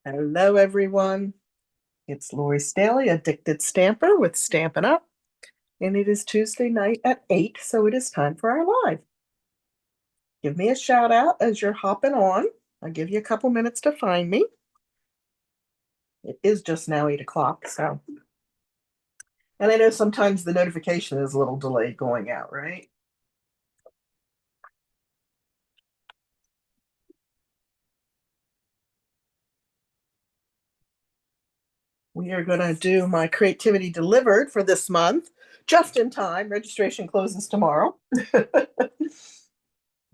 Hello, everyone. It's Lori Staley, Addicted Stamper with Stampin' Up. And it is Tuesday night at 8, so it is time for our live. Give me a shout out as you're hopping on. I'll give you a couple minutes to find me. It is just now 8 o'clock, so. And I know sometimes the notification is a little delayed going out, right? We are going to do my creativity delivered for this month, just in time. Registration closes tomorrow.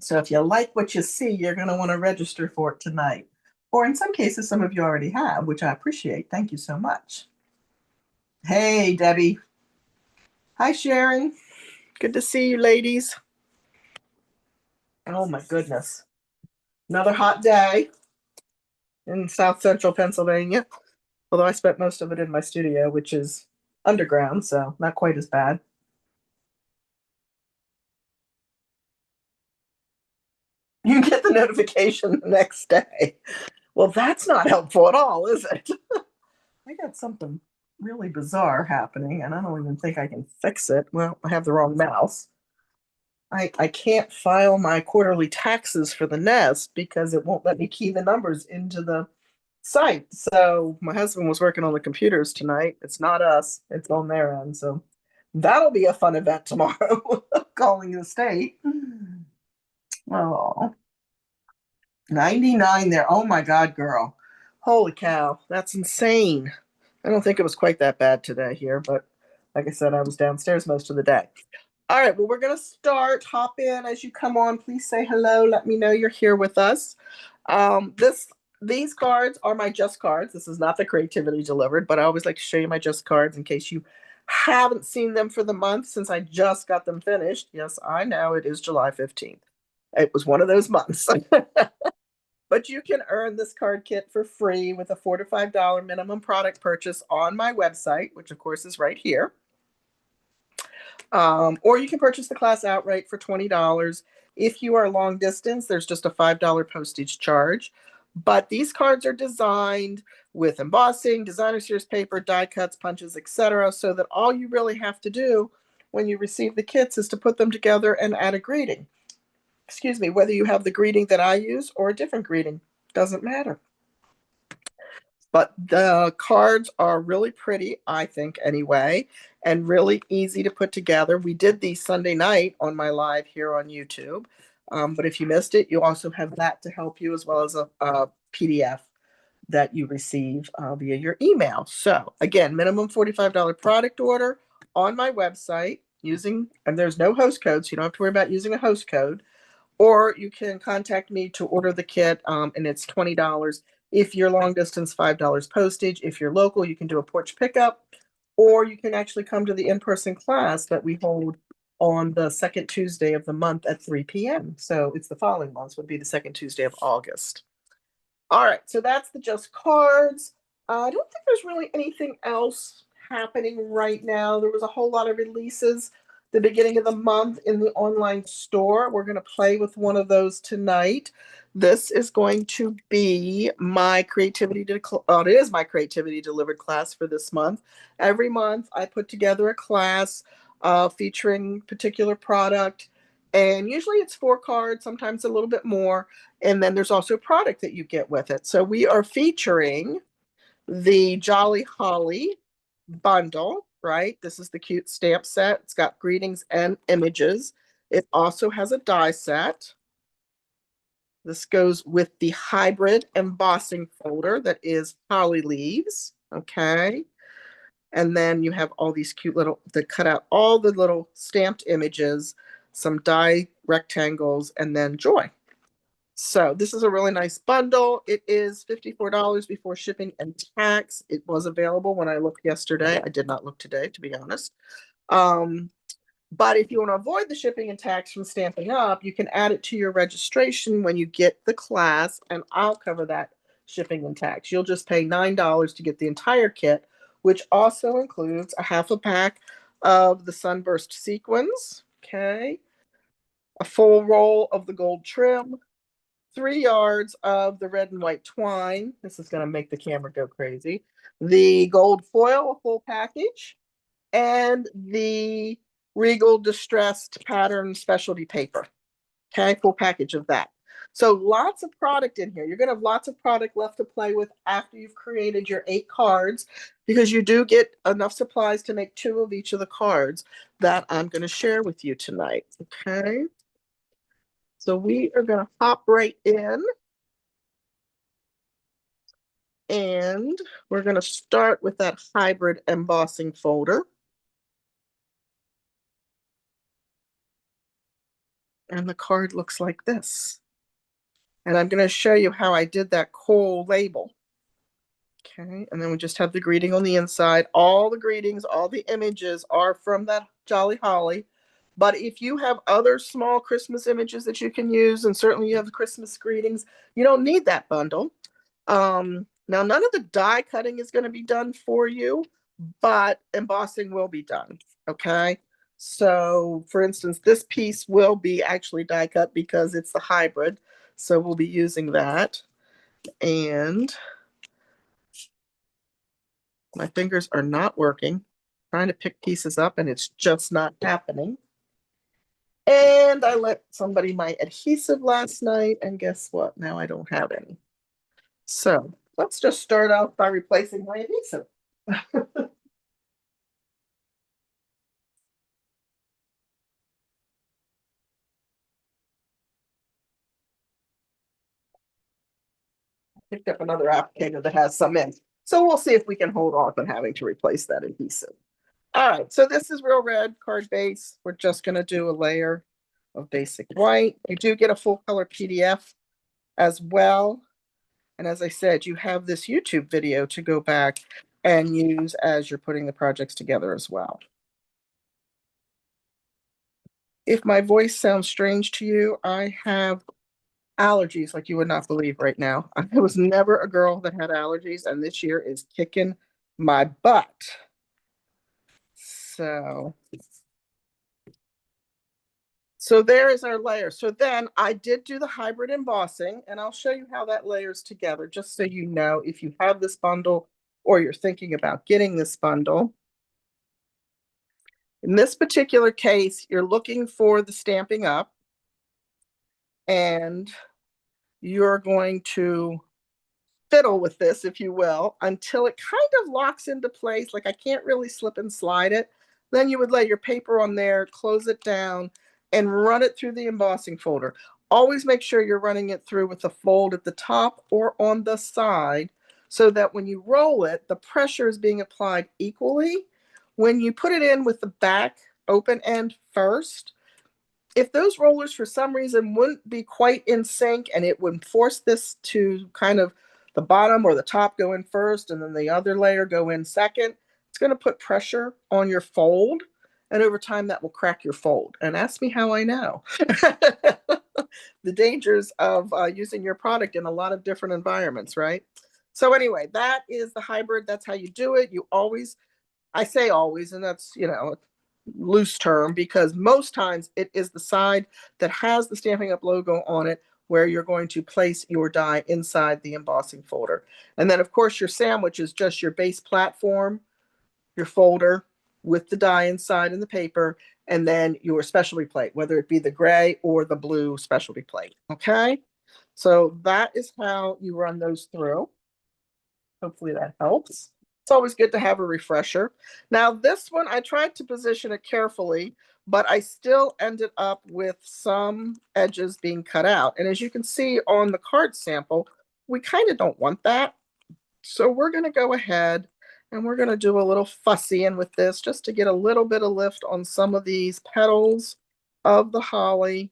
So if you like what you see, you're going to want to register for it tonight. Or in some cases, some of you already have, which I appreciate. Thank you so much. Hey, Debbie. Hi, Sharon. Good to see you, ladies. Oh, my goodness. Another hot day in South Central Pennsylvania. Although I spent most of it in my studio, which is underground, so not quite as bad. You get the notification the next day. Well, that's not helpful at all, is it? I got something really bizarre happening, and I don't even think I can fix it. Well, I have the wrong mouse. I can't file my quarterly taxes for the nest because it won't let me key the numbers into the site. So my husband was working on the computers tonight. It's not us, it's on their end. So that'll be a fun event tomorrow, calling the state. Oh, 99 there. Oh my God, girl. Holy cow. That's insane. I don't think it was quite that bad today here, but like I said, I was downstairs most of the day. All right, well, we're going to start. Hop in as you come on. Please say hello. Let me know you're here with us. These cards are my just cards. This is not the creativity delivered, but I always like to show you my just cards in case you haven't seen them for the month since I just got them finished. Yes, I know it is July 15th. It was one of those months. But you can earn this card kit for free with a $4 to $5 minimum product purchase on my website, which of course is right here. Or you can purchase the class outright for $20. If you are long distance, there's just a $5 postage charge. But these cards are designed with embossing, designer series paper, die cuts, punches, etc., so that all you really have to do when you receive the kits is to put them together and add a greeting. Excuse me, whether you have the greeting that I use or a different greeting, doesn't matter. But the cards are really pretty, I think, anyway, and really easy to put together. We did these Sunday night on my live here on YouTube. But if you missed it, you also have that to help you, as well as a PDF that you receive via your email. So again, minimum $45 product order on my website and there's no host code, so you don't have to worry about using a host code. Or you can contact me to order the kit, and it's $20. If you're long distance, $5 postage. If you're local, you can do a porch pickup, or you can actually come to the in-person class that we hold on the second Tuesday of the month at 3 p.m. So it's the following month, would be the second Tuesday of August. All right, so that's the just cards. I don't think there's really anything else happening right now. There was a whole lot of releases the beginning of the month in the online store. We're going to play with one of those tonight. This is going to be my it is my creativity delivered class for this month. Every month I put together a class featuring particular product, and usually it's 4 cards, sometimes a little bit more, and then there's also a product that you get with it. So we are featuring the Jolly Holly bundle, right? This is the cute stamp set. It's got greetings and images. It also has a die set. This goes with the hybrid embossing folder that is holly leaves. Okay. And then you have all these cute that cut out all the little stamped images, some die rectangles, and then joy. So this is a really nice bundle. It is $54 before shipping and tax. It was available when I looked yesterday. I did not look today, to be honest. But if you want to avoid the shipping and tax from Stampin' Up, you can add it to your registration when you get the class, and I'll cover that shipping and tax. You'll just pay $9 to get the entire kit, which also includes a half a pack of the Sunburst Sequins, okay, a full roll of the gold trim, 3 yards of the red and white twine. This is going to make the camera go crazy. The gold foil, a full package, and the Regal Distressed Pattern Specialty Paper. Okay, full package of that. So lots of product in here. You're going to have lots of product left to play with after you've created your 8 cards, because you do get enough supplies to make 2 of each of the cards that I'm going to share with you tonight. Okay, so we are going to hop right in. And we're going to start with that hybrid embossing folder. And the card looks like this. And I'm going to show you how I did that coal label. Okay, and then we just have the greeting on the inside. All the greetings, all the images are from that Jolly Holly. But if you have other small Christmas images that you can use, and certainly you have the Christmas greetings, you don't need that bundle. Now, none of the die cutting is going to be done for you, but embossing will be done. Okay. So, for instance, this piece will be actually die cut because it's the hybrid. So we'll be using that. And my fingers are not working. I'm trying to pick pieces up and it's just not happening. And I let somebody my adhesive last night, and guess what? Now I don't have any. So let's just start out by replacing my adhesive. Picked up another applicator that has some in. So we'll see if we can hold off on having to replace that adhesive. All right, so this is Real Red card base. We're just going to do a layer of basic white. You do get a full color PDF as well. And as I said, you have this YouTube video to go back and use as you're putting the projects together as well. If my voice sounds strange to you, I have allergies like you would not believe right now. I was never a girl that had allergies, and this year is kicking my butt. So there is our layer. So then I did do the hybrid embossing, and I'll show you how that layers together, just so you know if you have this bundle or you're thinking about getting this bundle. In this particular case, you're looking for the Stampin' Up, and you're going to fiddle with this, if you will, until it kind of locks into place. Like I can't really slip and slide it. Then you would lay your paper on there, close it down, and run it through the embossing folder. Always make sure you're running it through with a fold at the top or on the side, so that when you roll it, the pressure is being applied equally. When you put it in with the back open end first, if those rollers for some reason wouldn't be quite in sync, and it would force this to kind of the bottom or the top go in first and then the other layer go in second, it's going to put pressure on your fold, and over time that will crack your fold. And ask me how I know. The dangers of using your product in a lot of different environments, right? So anyway, that is the hybrid. That's how you do it. You always, I say always, and that's, you know, loose term, because most times it is the side that has the Stampin' Up logo on it where you're going to place your die inside the embossing folder. And then of course your sandwich is just your base platform, your folder with the die inside and the paper, and then your specialty plate, whether it be the gray or the blue specialty plate. Okay, so that is how you run those through. Hopefully that helps. It's always good to have a refresher. Now this one, I tried to position it carefully, but I still ended up with some edges being cut out. And as you can see on the card sample, we kind of don't want that. So we're going to go ahead and we're going to do a little fussing with this just to get a little bit of lift on some of these petals of the holly.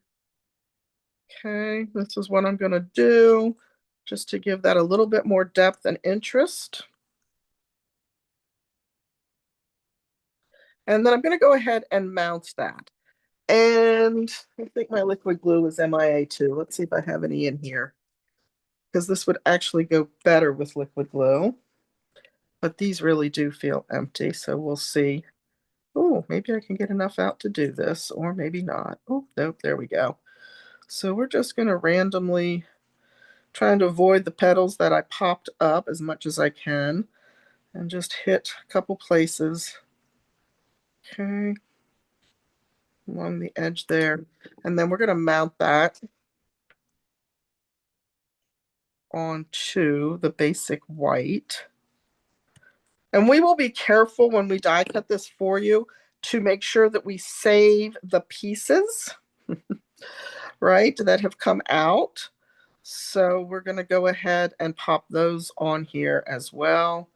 Okay, this is what I'm going to do just to give that a little bit more depth and interest. And then I'm going to go ahead and mount that. And I think my liquid glue is MIA too. Let's see if I have any in here, because this would actually go better with liquid glue. But these really do feel empty, so we'll see. Oh, maybe I can get enough out to do this, or maybe not. Oh, nope, there we go. So we're just going to randomly Trying to avoid the petals that I popped up as much as I can, and just hit a couple places. Okay, along the edge there. And then we're going to mount that onto the basic white. And we will be careful when we die cut this for you to make sure that we save the pieces, right, that have come out. So we're going to go ahead and pop those on here as well.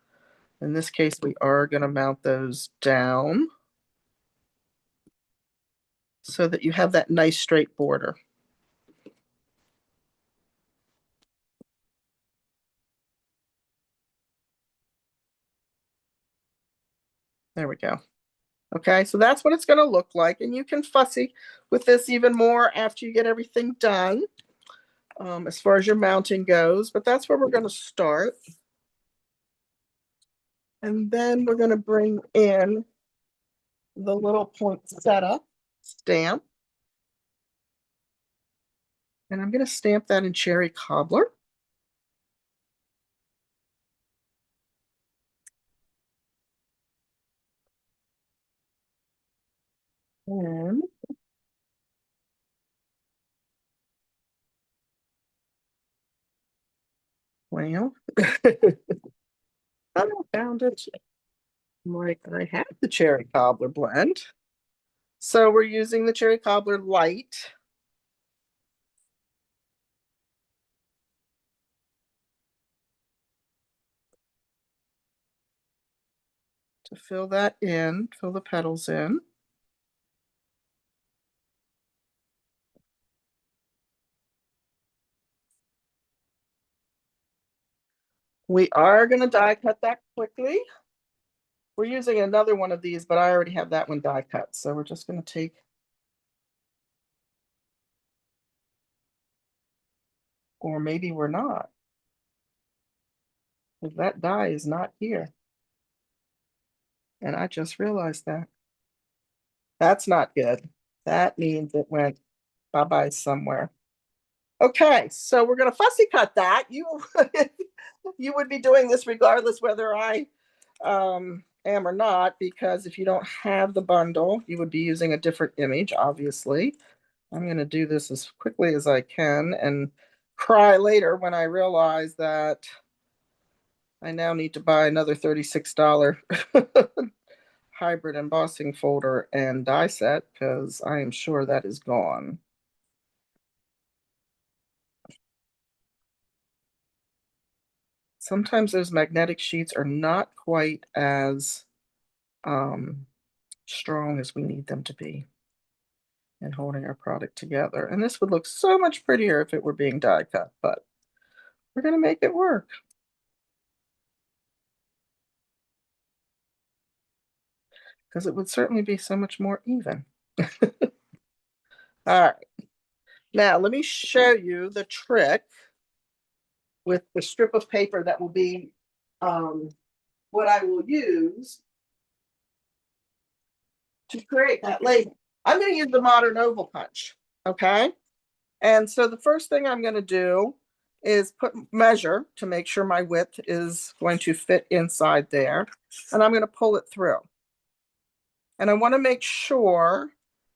In this case, we are going to mount those down so that you have that nice straight border. There we go. Okay, so that's what it's going to look like. And you can fussy with this even more after you get everything done, as far as your mounting goes. But that's where we're going to start. And then we're going to bring in the little poinsettia stamp. And I'm going to stamp that in cherry cobbler. And well, I found it. Like I have the cherry cobbler blend. So we're using the cherry cobbler light. To fill that in, fill the petals in. We are going to die cut that quickly. We're using another one of these, but I already have that one die cut. So we're just going to take, or maybe we're not, because that die is not here. And I just realized that. That's not good. That means it went bye-bye somewhere. Okay, so we're going to fussy cut that. You would be doing this regardless whether I am or not, because if you don't have the bundle, you would be using a different image, obviously. I'm going to do this as quickly as I can and cry later when I realize that I now need to buy another $36 hybrid embossing folder and die set, because I am sure that is gone. Sometimes those magnetic sheets are not quite as strong as we need them to be in holding our product together. And this would look so much prettier if it were being die cut, but we're going to make it work. Because it would certainly be so much more even. All right. Now, let me show you the trick with the strip of paper that will be what I will use to create that label. I'm going to use the modern oval punch, okay? And so the first thing I'm going to do is measure to make sure my width is going to fit inside there. And I'm going to pull it through. And I want to make sure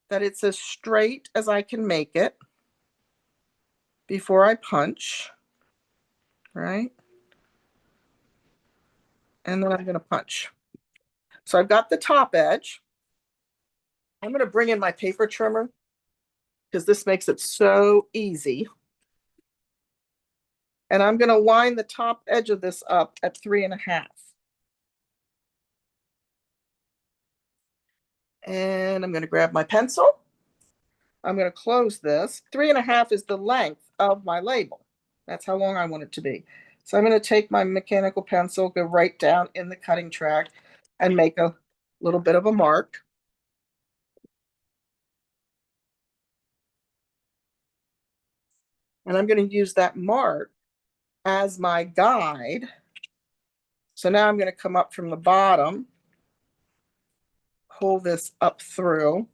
that it's as straight as I can make it before I punch, right? And then I'm going to punch. So I've got the top edge. I'm going to bring in my paper trimmer because this makes it so easy. And I'm going to line the top edge of this up at 3.5. And I'm going to grab my pencil. I'm going to close this. 3.5 is the length of my label. That's how long I want it to be. So I'm going to take my mechanical pencil, go right down in the cutting track, and make a little bit of a mark. And I'm going to use that mark as my guide. So now I'm going to come up from the bottom, pull this up through,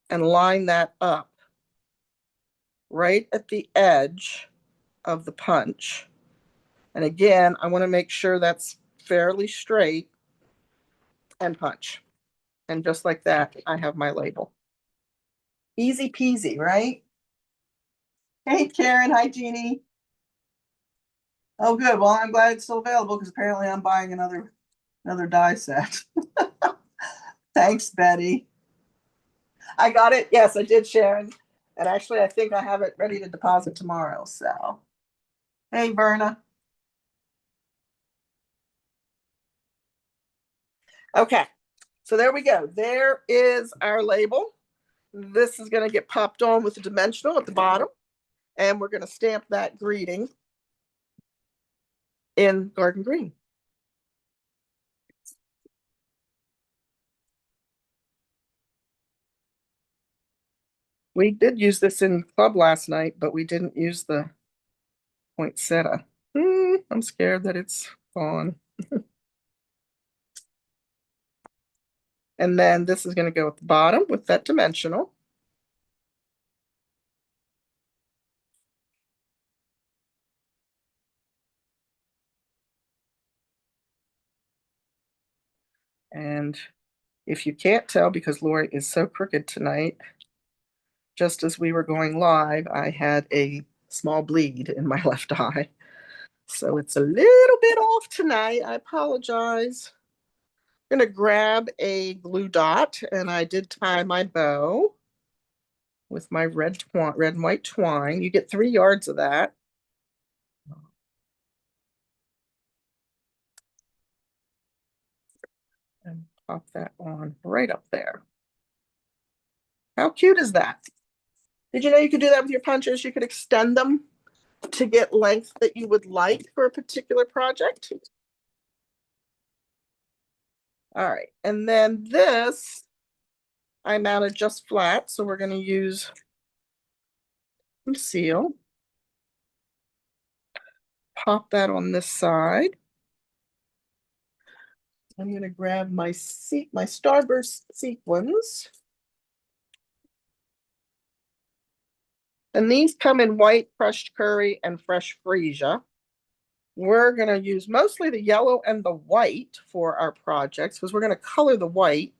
and line that up right at the edge of the punch. And again, I want to make sure that's fairly straight and punch. And just like that, I have my label. Easy peasy, right? Hey, Karen. Hi, Jeannie. Oh, good. Well, I'm glad it's still available because apparently I'm buying another die set. Thanks, Betty. I got it. Yes, I did, Sharon. And actually, I think I have it ready to deposit tomorrow. So, hey, Verna. Okay. So there we go. There is our label. This is going to get popped on with the dimensional at the bottom. And we're going to stamp that greeting in garden green. We did use this in club last night, but we didn't use the poinsettia. I'm scared that it's gone. And then this is going to go at the bottom with that dimensional. And if you can't tell, because Lori is so crooked tonight, just as we were going live, I had a small bleed in my left eye. So it's a little bit off tonight. I apologize. I'm going to grab a glue dot, and I did tie my bow with my red and white twine. You get 3 yards of that. And pop that on right up there. How cute is that? Did you know you could do that with your punches? You could extend them to get length that you would like for a particular project. All right, and then this I mounted just flat, so we're going to use some seal. Pop that on this side. I'm going to grab my Starburst Sequins. And these come in white, crushed curry, and fresh freesia. We're going to use mostly the yellow and the white for our projects because we're going to color the white.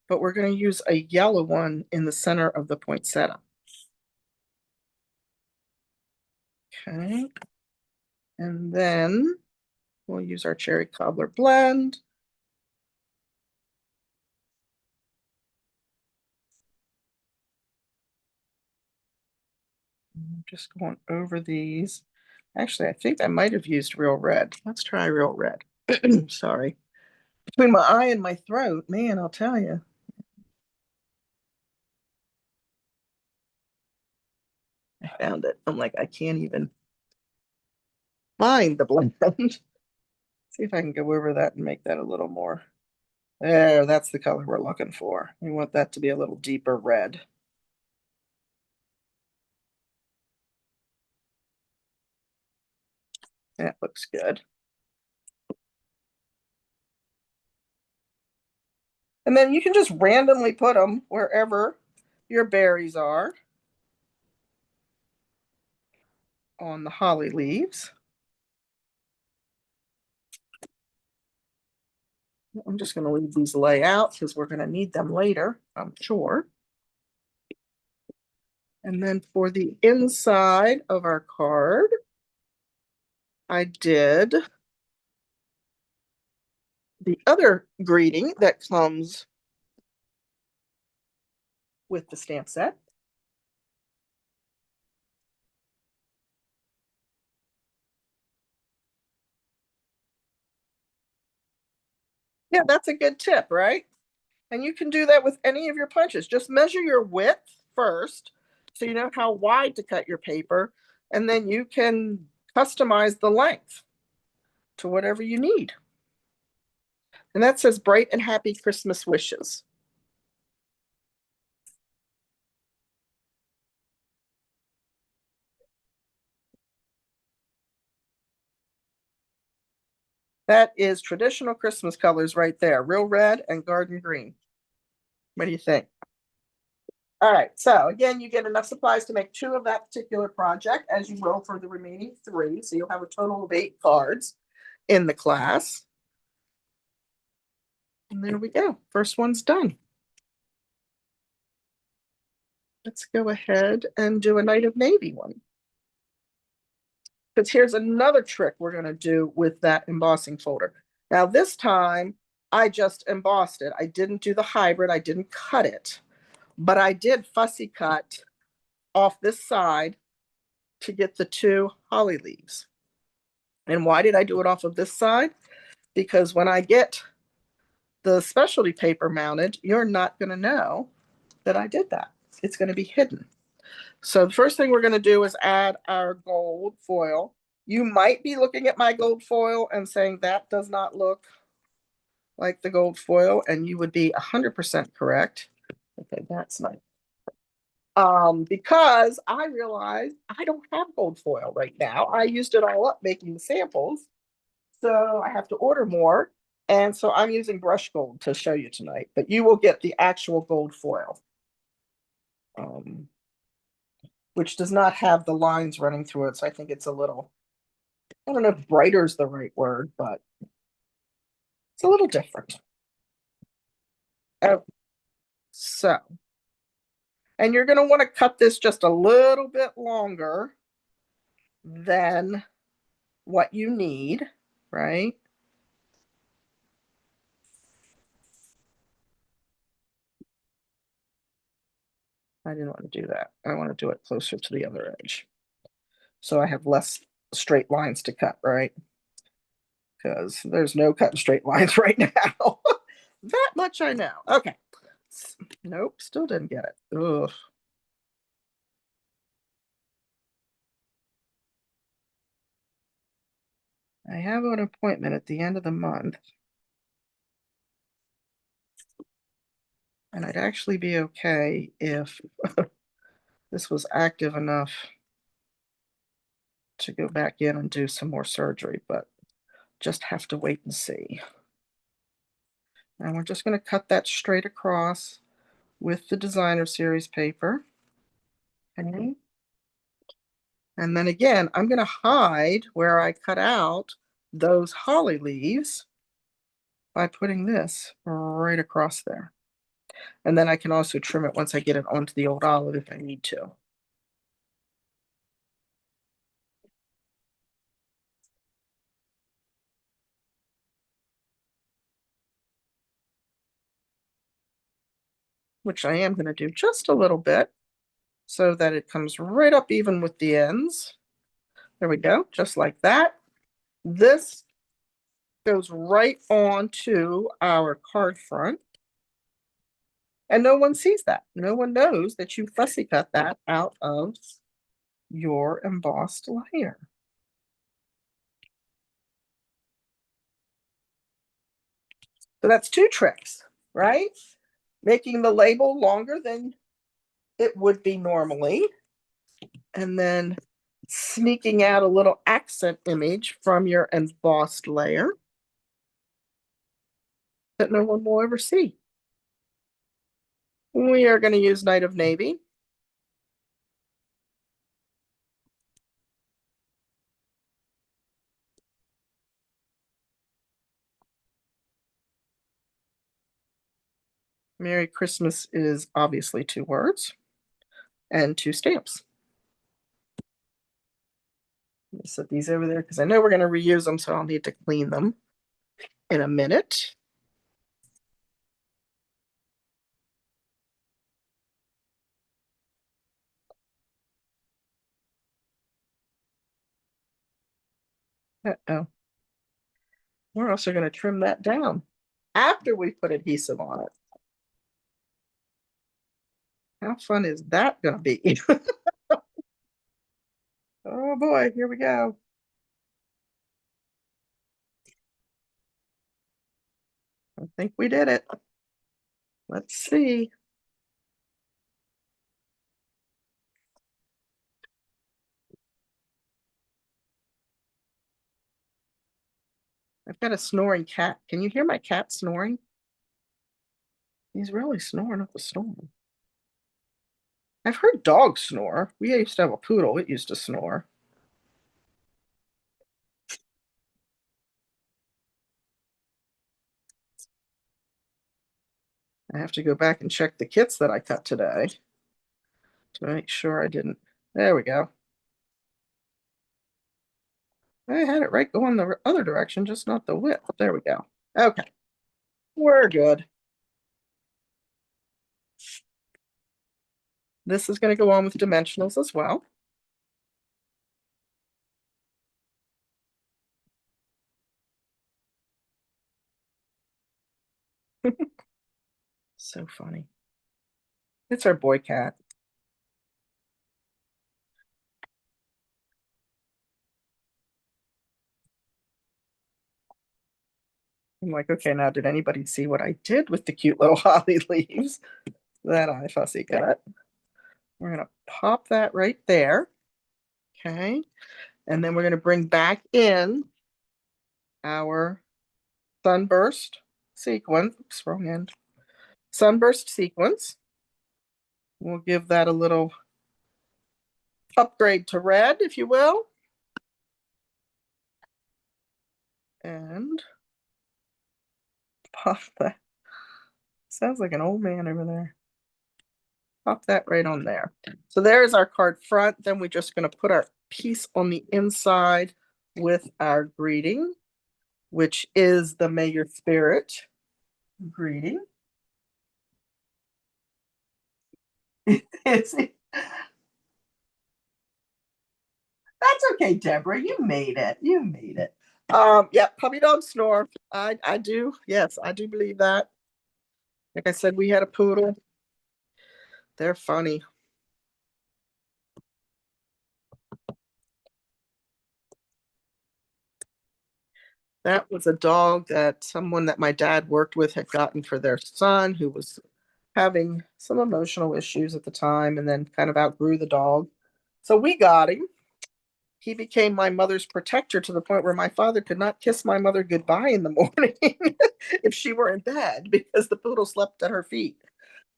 But we're going to use a yellow one in the center of the poinsettia. Okay. And then we'll use our cherry cobbler blend. I'm just going over these. Actually, I think I might have used real red. Let's try real red. Sorry. Between my eye and my throat, man, I'll tell you. I found it. I'm like, I can't even find the blend. See if I can go over that and make that a little more. There, that's the color we're looking for. We want that to be a little deeper red. That looks good. And then you can just randomly put them wherever your berries are on the holly leaves. I'm just going to leave these lay out because we're going to need them later, I'm sure. And then for the inside of our card, I did the other greeting that comes with the stamp set. Yeah, that's a good tip, right? And you can do that with any of your punches. Just measure your width first so you know how wide to cut your paper, and then you can customize the length to whatever you need. And that says bright and happy Christmas wishes. That is traditional Christmas colors right there, real red and garden green. What do you think? All right, so again, you get enough supplies to make 2 of that particular project, as you will for the remaining 3. So you'll have a total of 8 cards in the class. And there we go. First one's done. Let's go ahead and do a Night of Navy one. Because here's another trick we're going to do with that embossing folder. Now, this time, I just embossed it. I didn't do the hybrid. I didn't cut it. But I did fussy cut off this side to get the 2 holly leaves. And why did I do it off of this side? Because when I get the specialty paper mounted, you're not going to know that I did that. It's going to be hidden. So the first thing we're going to do is add our gold foil. You might be looking at my gold foil and saying that does not look like the gold foil, and you would be 100% correct. Okay, that's nice. Because I realized I don't have gold foil right now. I used it all up making the samples, so I have to order more. And so I'm using brush gold to show you tonight, but you will get the actual gold foil, which does not have the lines running through it. So I think it's a little, I don't know if brighter is the right word, but it's a little different. So, and you're going to want to cut this just a little bit longer than what you need, right? I didn't want to do that. I want to do it closer to the other edge. So I have less straight lines to cut, right? Because there's no cutting straight lines right now. That much I know. Okay. Nope, still didn't get it. Ugh. I have an appointment at the end of the month. And I'd actually be okay if this was active enough to go back in and do some more surgery, but just have to wait and see. And we're just going to cut that straight across with the designer series paper. Okay. And then again, I'm going to hide where I cut out those holly leaves by putting this right across there. And then I can also trim it once I get it onto the old olive if I need to. Which I am going to do just a little bit so that it comes right up even with the ends. There we go, just like that. This goes right onto our card front. And no one sees that. No one knows that you fussy cut that out of your embossed layer. So that's 2 tricks, right? Making the label longer than it would be normally, and then sneaking out a little accent image from your embossed layer that no one will ever see. We are going to use Night of Navy. Merry Christmas is obviously 2 words and 2 stamps. Let me set these over there because I know we're going to reuse them, so I'll need to clean them in a minute. Uh-oh. We're also going to trim that down after we put adhesive on it. How fun is that going to be? Oh boy, here we go. I think we did it. Let's see. I've got a snoring cat. Can you hear my cat snoring? He's really snoring up a storm. I've heard dogs snore. We used to have a poodle. It used to snore. I have to go back and check the kits that I cut today to make sure I didn't. There we go. I had it right going the other direction, just not the width. There we go. Okay, we're good. This is going to go on with dimensionals as well. So funny. It's our boy cat. I'm like, okay, now did anybody see what I did with the cute little holly leaves that I fussy cut? We're going to pop that right there. Okay. And then we're going to bring back in our sunburst sequin. Oops, wrong end. Sunburst sequins. We'll give that a little upgrade to red, if you will. And pop that. Sounds like an old man over there. Pop that right on there. So there's our card front. Then we're just going to put our piece on the inside with our greeting, which is the May Your Spirit greeting. That's okay, Deborah. You made it. You made it. Yeah, puppy dog snore. I do. Yes, I do believe that. Like I said, we had a poodle. They're funny. That was a dog that someone that my dad worked with had gotten for their son who was having some emotional issues at the time and then kind of outgrew the dog. So we got him. He became my mother's protector to the point where my father could not kiss my mother goodbye in the morning if she were in bed because the poodle slept at her feet.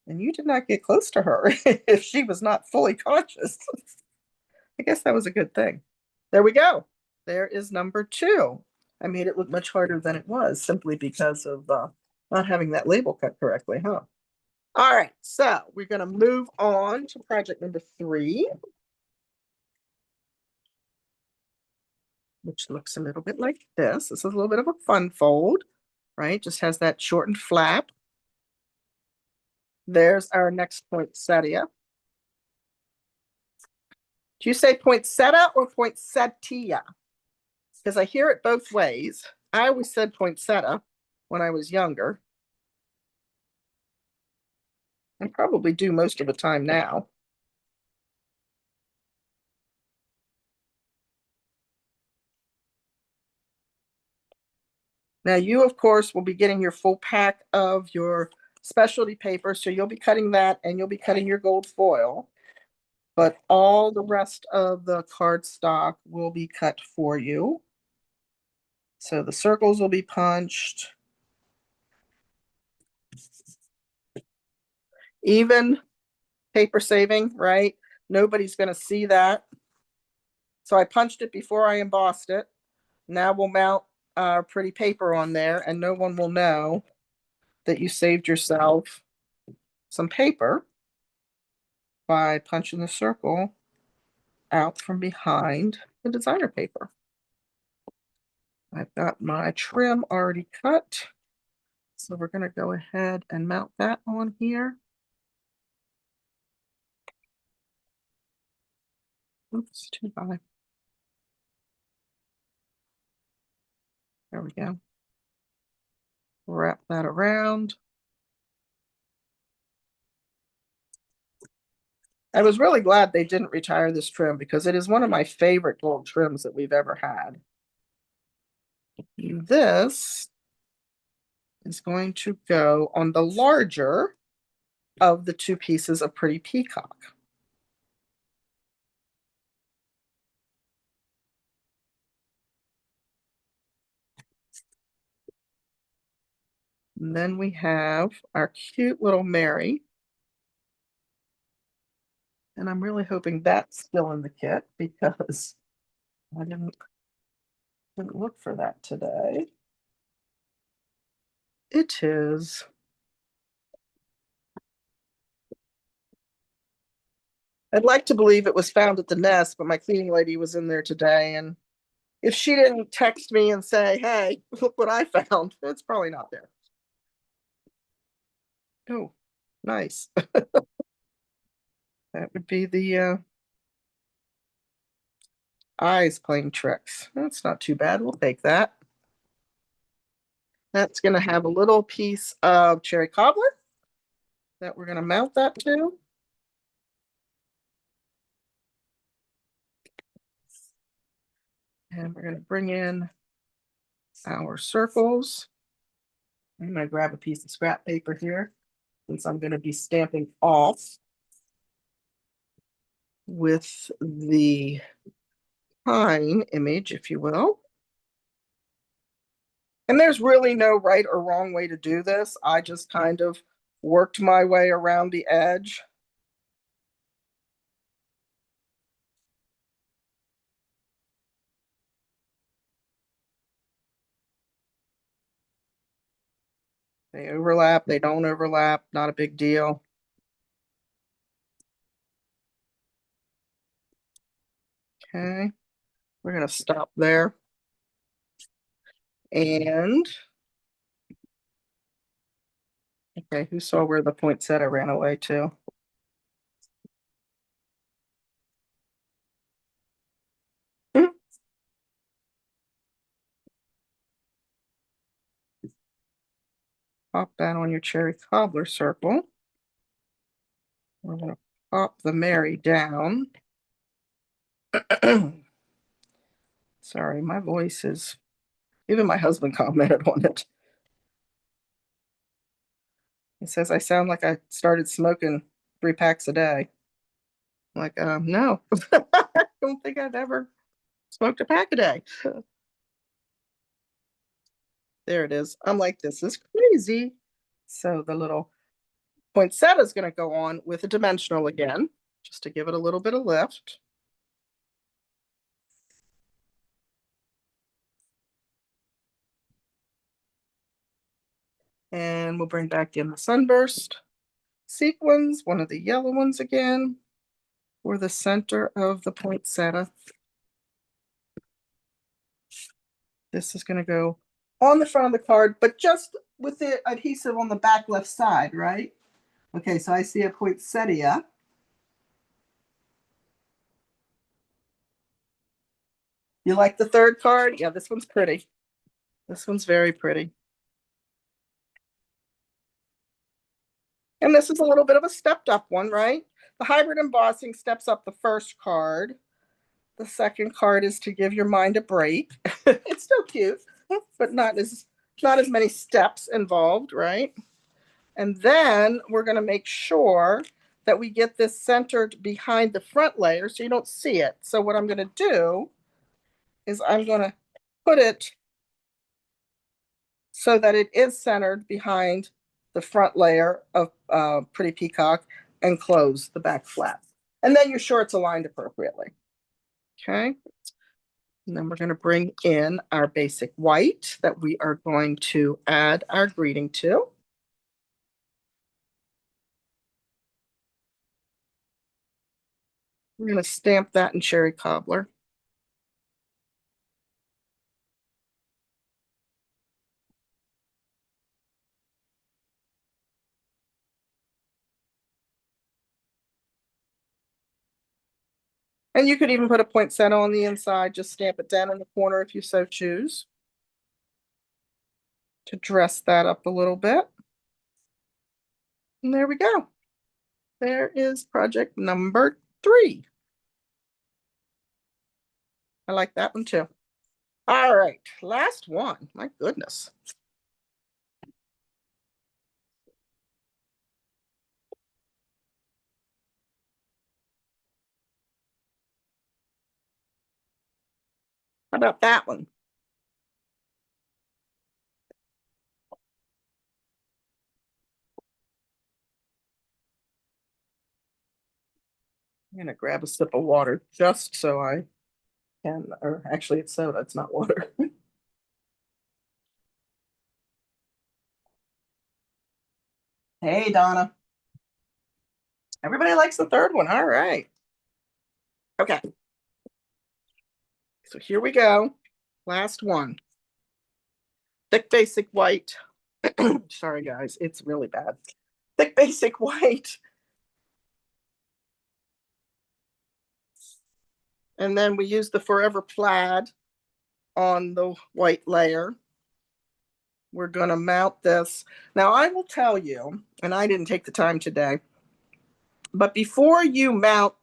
And you did not get close to her if she was not fully conscious. I guess that was a good thing. There we go. There is number 2. I made it look much harder than it was simply because of not having that label cut correctly, huh? All right, so we're going to move on to project number 3, which looks a little bit like this. This is a little bit of a fun fold, right? Just has that shortened flap. There's our next poinsettia. Do you say poinsettia or poinsettia? Because I hear it both ways. I always said poinsettia when I was younger. I probably do most of the time now. Now you, of course, will be getting your full pack of your specialty paper. So you'll be cutting that and you'll be cutting your gold foil. But all the rest of the cardstock will be cut for you. So the circles will be punched. Even paper saving, right? Nobody's going to see that. So I punched it before I embossed it. Now we'll mount pretty paper on there and no one will know that you saved yourself some paper by punching the circle out from behind the designer paper. I've got my trim already cut. So we're going to go ahead and mount that on here. Oops, too high. There we go. Wrap that around. I was really glad they didn't retire this trim because it is one of my favorite gold trims that we've ever had. This is going to go on the larger of the 2 pieces of Pretty Peacock. And then we have our cute little Mary. And I'm really hoping that's still in the kit because I didn't look for that today. It is. I'd like to believe it was found at the nest, but my cleaning lady was in there today, and if she didn't text me and say, "Hey, look what I found," it's probably not there. Oh, nice. That would be the eyes playing tricks. That's not too bad. We'll take that. That's going to have a little piece of cherry cobbler that we're going to mount that to. And we're going to bring in our circles. I'm going to grab a piece of scrap paper here since I'm going to be stamping off with the pine image, if you will. And there's really no right or wrong way to do this. I just kind of worked my way around the edge. They overlap, they don't overlap, not a big deal. Okay, we're going to stop there. And, okay, who saw where the poinsettia ran away to? Pop that on your cherry cobbler circle. We're going to pop the Mary down. Sorry, my voice is, even my husband commented on it. He says I sound like I started smoking 3 packs a day. I'm like, no, I don't think I've ever smoked a pack a day. There it is. I'm like, this is crazy. So the little poinsettia is going to go on with a dimensional again, just to give it a little bit of lift. And we'll bring back in the Sunburst Sequins, one of the yellow ones again, for the center of the poinsettia. This is going to go on the front of the card, but just with the adhesive on the back left side, right? Okay, so I see a poinsettia. You like the third card? Yeah, this one's pretty. This one's very pretty. And this is a little bit of a stepped up one, right? The hybrid embossing steps up the first card. The second card is to give your mind a break. It's still cute, but not as many steps involved, right? And then we're going to make sure that we get this centered behind the front layer so you don't see it. So what I'm going to do is I'm going to put it so that it is centered behind the front layer of Pretty Peacock and close the back flap. And then you're sure it's aligned appropriately. Okay. And then we're going to bring in our basic white that we are going to add our greeting to. We're going to stamp that in cherry cobbler. And you could even put a poinsettia on the inside, just stamp it down in the corner if you so choose to dress that up a little bit. And there we go. There is project number 3. I like that one too. All right, last one. My goodness. How about that one? I'm gonna grab a sip of water just so I can, or actually it's soda, it's not water. Hey, Donna. Everybody likes the third one. All right. Okay. So here we go. Last one. Thick basic white. Sorry, guys. It's really bad. Thick basic white. And then we use the Forever Plaid on the white layer. We're going to mount this. Now, I will tell you, and I didn't take the time today, but before you mount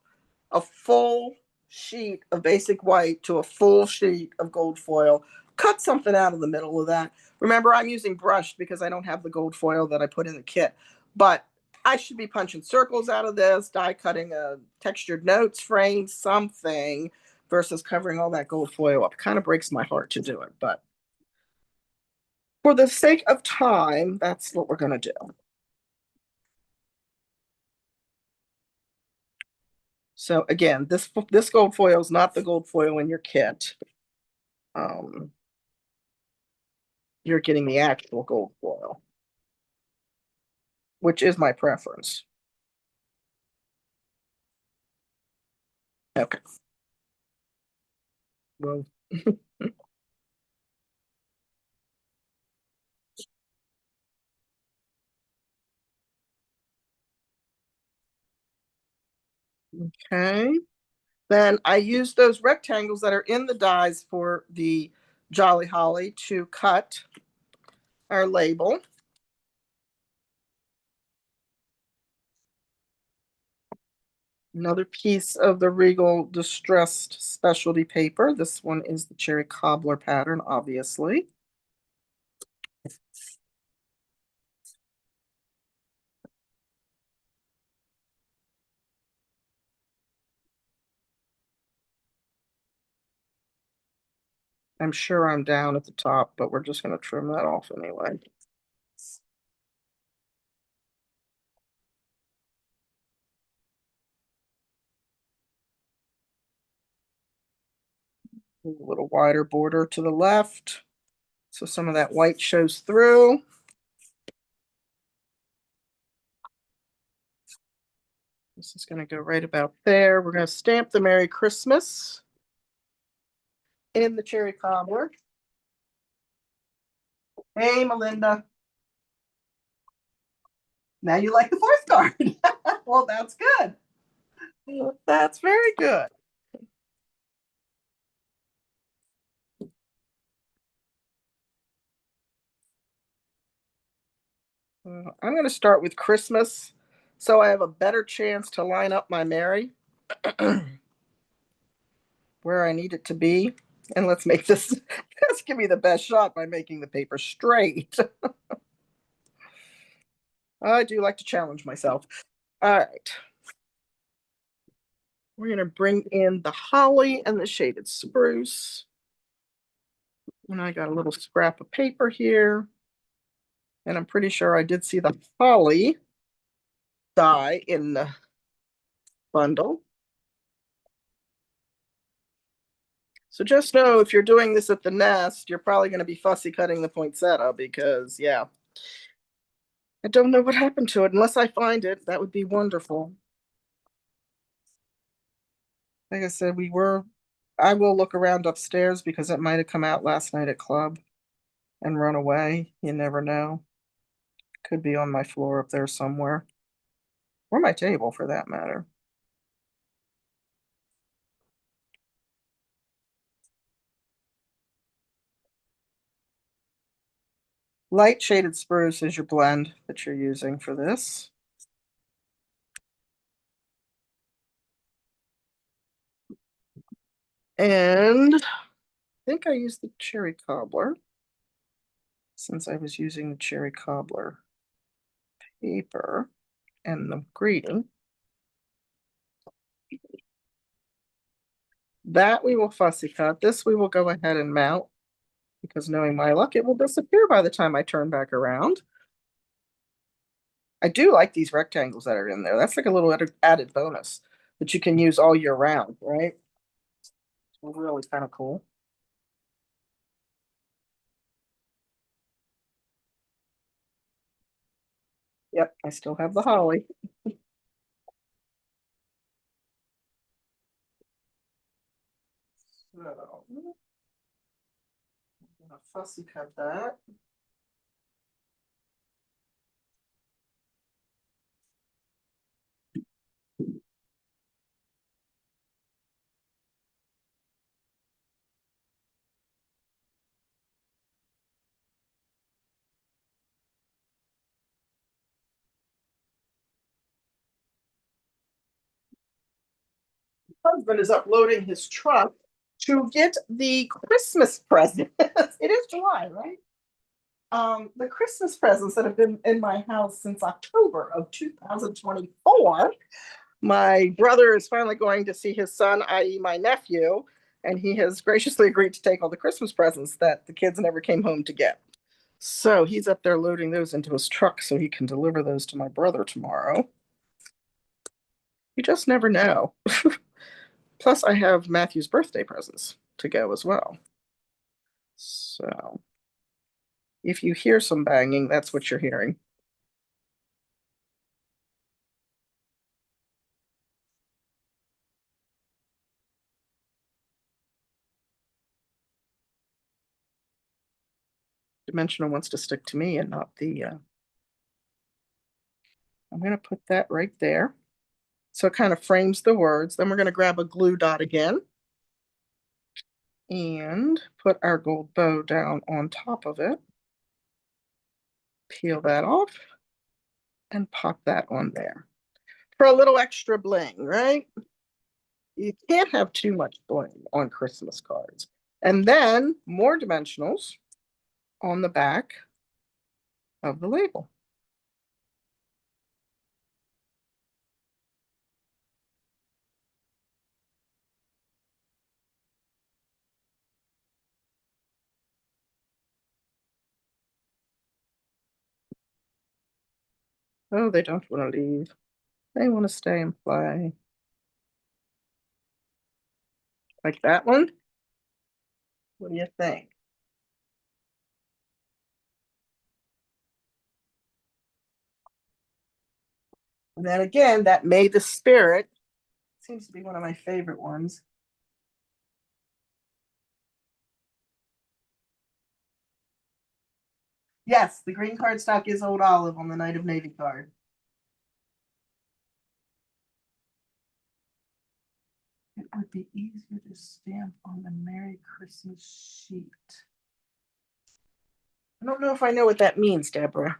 a full sheet of basic white to a full sheet of gold foil, cut something out of the middle of that. Remember, I'm using brushed because I don't have the gold foil that I put in the kit, but I should be punching circles out of this, die cutting a textured notes frame, something, versus covering all that gold foil up. Kind of breaks my heart to do it, but for the sake of time, that's what we're going to do. So again, this gold foil is not the gold foil in your kit. You're getting the actual gold foil, which is my preference. Okay. Well, okay. Then I use those rectangles that are in the dies for the Jolly Holly to cut our label. Another piece of the Regal Distressed Specialty Paper. This one is the Cherry Cobbler pattern, obviously. I'm sure I'm down at the top, but we're just going to trim that off anyway. A little wider border to the left, so some of that white shows through. This is going to go right about there. We're going to stamp the Merry Christmas in the cherry cobbler. Hey, Melinda. Now you like the fourth card. Well, that's good. That's very good. I'm going to start with Christmas so I have a better chance to line up my Mary where I need it to be. And let's make this, let's give me the best shot by making the paper straight. I do like to challenge myself. All right. We're going to bring in the holly and the shaded spruce. And I got a little scrap of paper here. And I'm pretty sure I did see the holly die in the bundle. So just know if you're doing this at the nest, you're probably going to be fussy cutting the poinsettia because, yeah, I don't know what happened to it. Unless I find it, that would be wonderful. Like I said, I will look around upstairs because it might have come out last night at club and run away. You never know. Could be on my floor up there somewhere. Or my table for that matter. Light shaded spruce is your blend that you're using for this. And I think I used the cherry cobbler since I was using the cherry cobbler paper and the greeting. That we will fussy cut. This we will go ahead and mount because knowing my luck, it will disappear by the time I turn back around. I do like these rectangles that are in there. That's like a little added bonus. that you can use all year round, right? Really kind of cool. Yep, I still have the holly. So, I'm gonna fussy cut that. Husband is uploading his truck to get the Christmas presents. It is July, right? The Christmas presents that have been in my house since October of 2024. My brother is finally going to see his son, i.e., my nephew, and he has graciously agreed to take all the Christmas presents that the kids never came home to get. So he's up there loading those into his truck so he can deliver those to my brother tomorrow. You just never know. Plus, I have Matthew's birthday presents to go as well. So if you hear some banging, that's what you're hearing. Dimensional wants to stick to me and not the, I'm going to put that right there. So it kind of frames the words. Then we're going to grab a glue dot again and put our gold bow down on top of it. Peel that off and pop that on there for a little extra bling, right? You can't have too much bling on Christmas cards. And then more dimensionals on the back of the label. Oh, they don't want to leave. They want to stay and play. Like that one? What do you think? And then again, that May the Spirit seems to be one of my favorite ones. Yes, the green cardstock is Old Olive on the Night of Navy card. It would be easier to stamp on the Merry Christmas sheet. I don't know if I know what that means, Deborah.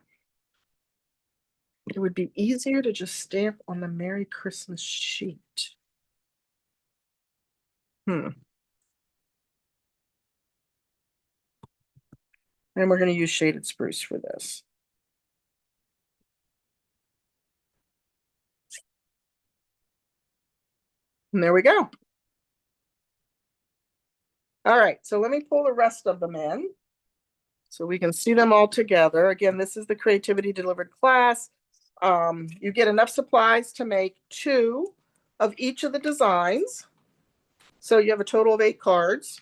It would be easier to just stamp on the Merry Christmas sheet. And we're going to use shaded spruce for this. And there we go. All right, so let me pull the rest of them in so we can see them all together. Again, this is the Creativity Delivered class. You get enough supplies to make 2 of each of the designs. So you have a total of 8 cards.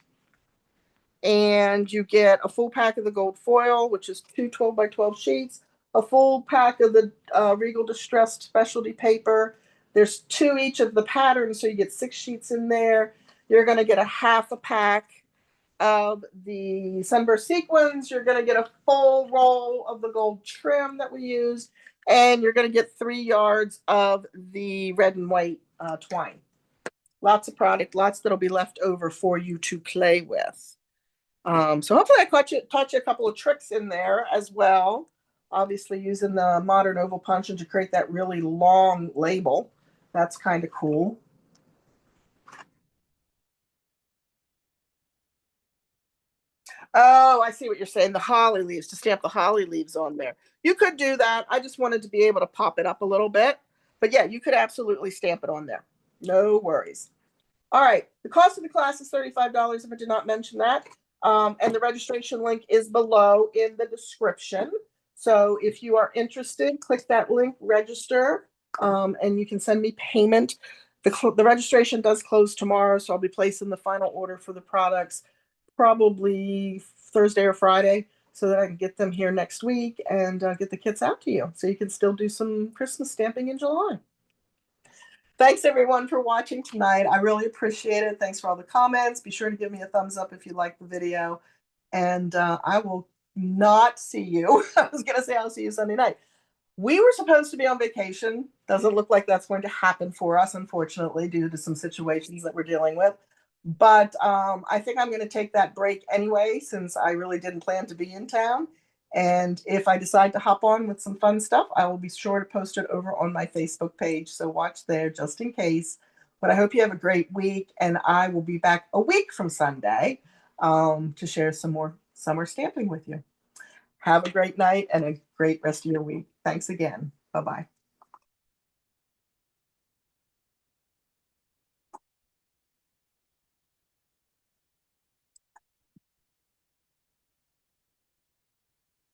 And you get a full pack of the gold foil, which is 2 12 by 12 sheets, a full pack of the Regal Distressed Specialty Paper. There's 2 each of the patterns, so you get 6 sheets in there. You're going to get a half a pack of the Sunburst Sequins. You're going to get a full roll of the gold trim that we use. And you're going to get 3 yards of the red and white twine. Lots of product, lots that'll be left over for you to play with. So hopefully I taught you a couple of tricks in there as well. Obviously using the modern oval punch to create that really long label. That's kind of cool. Oh, I see what you're saying. The holly leaves, to stamp the holly leaves on there. You could do that. I just wanted to be able to pop it up a little bit. But yeah, you could absolutely stamp it on there. No worries. All right. The cost of the class is $35 if I did not mention that. And the registration link is below in the description. So if you are interested, click that link, register, and you can send me payment. The registration does close tomorrow, so I'll be placing the final order for the products probably Thursday or Friday so that I can get them here next week and get the kits out to you so you can still do some Christmas stamping in July. Thanks everyone for watching tonight. I really appreciate it. Thanks for all the comments. Be sure to give me a thumbs up if you like the video. And I will not see you. I was going to say I'll see you Sunday night. We were supposed to be on vacation. Doesn't look like that's going to happen for us, unfortunately, due to some situations that we're dealing with. But I think I'm going to take that break anyway, since I really didn't plan to be in town. And if I decide to hop on with some fun stuff, I will be sure to post it over on my Facebook page. So watch there just in case. But I hope you have a great week. And I will be back a week from Sunday to share some more summer stamping with you. Have a great night and a great rest of your week. Thanks again. Bye-bye.